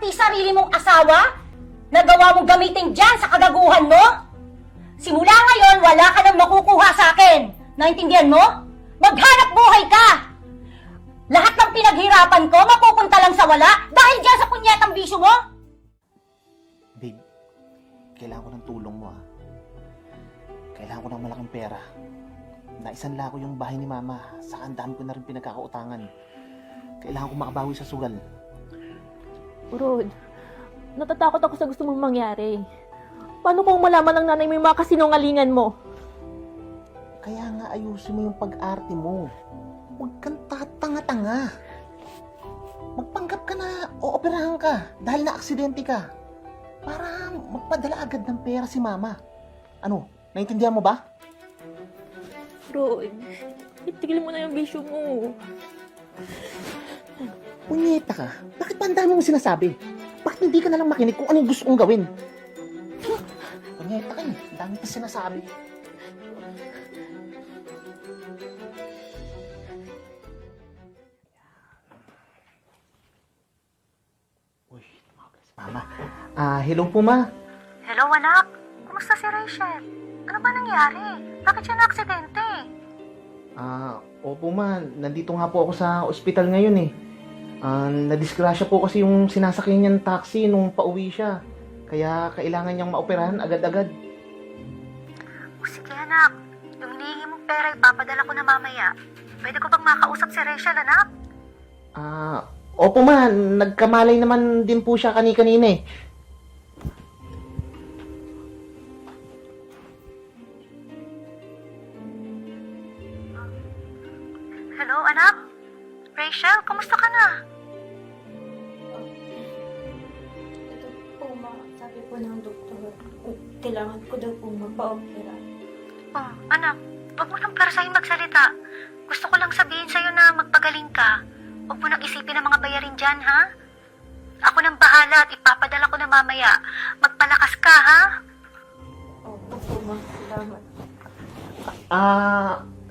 pati sarili mong asawa? Nagawa mong gamitin dyan sa kagaguhan mo? Simula ngayon, wala ka nang makukuha sa akin. Naintindihan mo? Maghanap buhay ka! Lahat ng pinaghirapan ko, mapupunta lang sa wala dahil dyan sa punyetang bisyo mo? Babe, kailangan ko ng tulong mo Kailangan ko ng malaking pera. Naisanla ko yung bahay ni Mama. Saka ang dami ko na rin pinagkakautangan. Kailangan ko makabawi sa sugal. Rod, natatakot ako sa gusto mong mangyari. Paano kung malaman ng nanay mo yung mga kasinungalingan mo? Kaya nga ayusin mo yung pag-arte mo. Huwag kang tatanga-tanga. Magpanggap ka na ooperahan ka dahil na-aksidente ka. Para magpadala agad ng pera si Mama. Ano, naintindihan mo ba? Rod, itigil mo na yung bisyo mo. Punyeta ka. Bakit ba ang dami mong sinasabi? Bakit hindi ka nalang makinig kung anong gusto kong gawin? Punyeta ka eh. Ang dami pa sinasabi. Uy, tumawag na si Mama. Hello po, Ma. Hello, anak. Kumusta si Rachel? Ano ba nangyari? Bakit siya na-aksidente? Opo, Ma. Nandito nga po ako sa ospital ngayon eh. Nadisgrasya po kasi yung sinasakyan niyang taxi nung pauwi siya. Kaya kailangan niyang maoperahan agad-agad. O sige, anak. Yung hinihingi mong pera, ipapadala ko na mamaya. Pwede ko bang makausap si Rachel, anak? Opo, Ma. Nagkamalay naman din po siya kani-kanina eh. Hello, anak? Rachel, kumusta ka na? Ito po, ma. Sabi po ng doktor, kailangan ko daw po magpa-opera. Oh, anak, huwag mo nang parasahin magsalita. Gusto ko lang sabihin sa'yo na magpagaling ka. Huwag mo nang isipin ang mga bayarin dyan, ha? Ako nang bahala at ipapadala ko na mamaya. Magpalakas ka, ha? Opo po, ma. Salamat.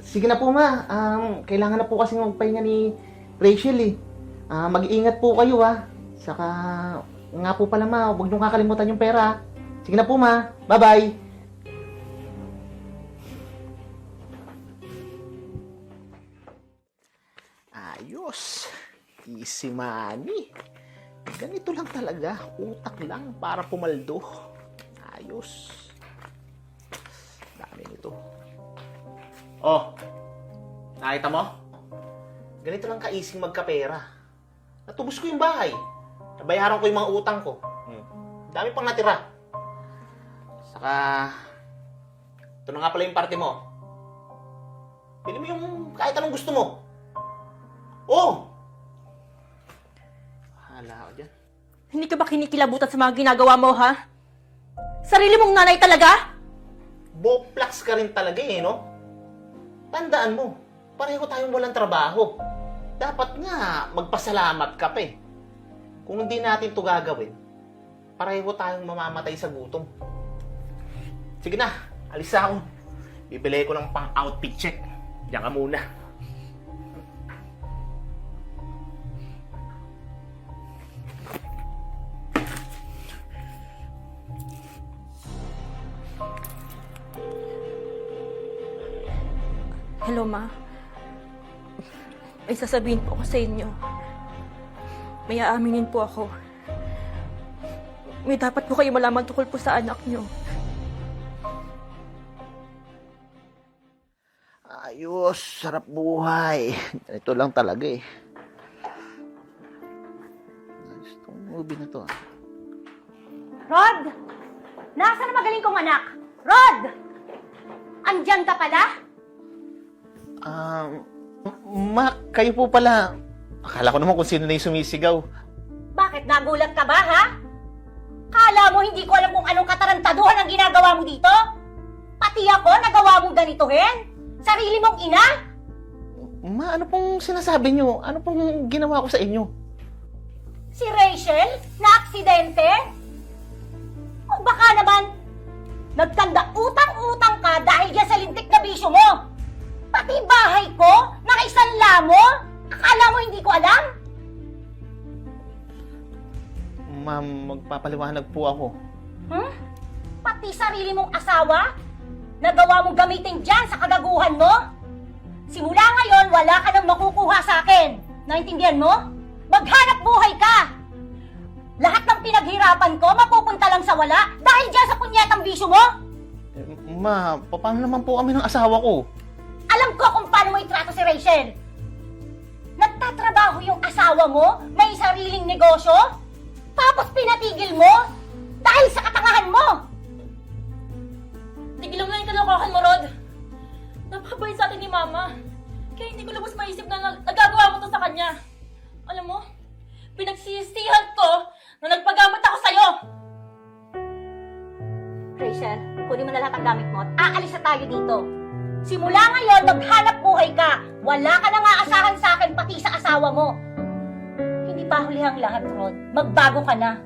Sige na po, Ma. Kailangan na po kasi magpahinga ni Rachel eh. Mag-iingat po kayo Saka nga po pala, Ma, huwag niyong kakalimutan yung pera. Sige na po, Ma. Bye-bye. Ayos. Easy money. Ganito lang talaga. Utak lang para pumaldo. Ayos. Dami nito. Oh, nakita mo? Ganito lang kaising magkapera. Natubos ko yung bahay. Nabayaran ko yung mga utang ko. Dami pang natira. Saka, ito na nga pala yung parte mo. Pili mo yung kahit anong gusto mo. Oh! Hala ako dyan. Hindi ka ba kinikilabutan sa mga ginagawa mo, ha? Sarili mong nanay talaga? Boplax ka rin talaga no? Tandaan mo, pareho tayong walang trabaho. Dapat nga, magpasalamat ka pa eh. Kung hindi natin ito gagawin, pareho tayong mamamatay sa gutom. Sige na, alis na ako. Bibili ko ng pang-outfit check. Diyan ka muna. Hello, ma. May sasabihin po ako sa inyo. May aaminin po ako. May dapat po kayo malaman tungkol po sa anak niyo. Ayos, sarap buhay. Ito lang talaga eh. Ayos itong movie na to. Rod! Nasaan na magaling kong anak? Rod! Andyan ka pala? Ma, kayo po pala. Akala ko naman kung sino na yung sumisigaw. Bakit nagulat ka ba, ha? Kala mo hindi ko alam kung anong katarantaduhan ang ginagawa mo dito? Pati ako nagawa mong ganituhin? Sarili mong ina? Ma, ano pong sinasabi nyo? Ano pong ginawa ko sa inyo? Si Rachel? Na aksidente? O baka naman, nagtanda utang-utang ka dahil dyan sa lintik na bisyo mo? Pati bahay ko? Nakaisanla mo? Akala mo hindi ko alam? Ma'am, magpapaliwanag po ako. Hmm? Pati sarili mong asawa? Nagawa mong gamitin dyan sa kagaguhan mo? Simula ngayon, wala ka nang makukuha sa akin. Naintindihan mo? Maghanap buhay ka! Lahat ng pinaghirapan ko, mapupunta lang sa wala dahil dyan sa punyetang bisyo mo? Ma, paano naman po kami ng asawa ko? Alam ko kung paano mo itrato si Rachel. Nagtatrabaho yung asawa mo, may sariling negosyo, tapos pinatigil mo dahil sa katangahan mo. Tigilan mo na yung kalokohan mo, Rod. Napakabait sa atin ni Mama. Kaya hindi ko lubos maisip na nagagawa mo to sa kanya. Alam mo, pinagsisihan ko na nagpagamit ako sa'yo. Rachel, kunin mo na lahat ang gamit mo at aalis na tayo dito. Simula ngayon, maghanap buhay ka. Wala ka nang aasahan sa akin, pati sa asawa mo. Hindi pa huli ang lahat, Rod. Magbago ka na.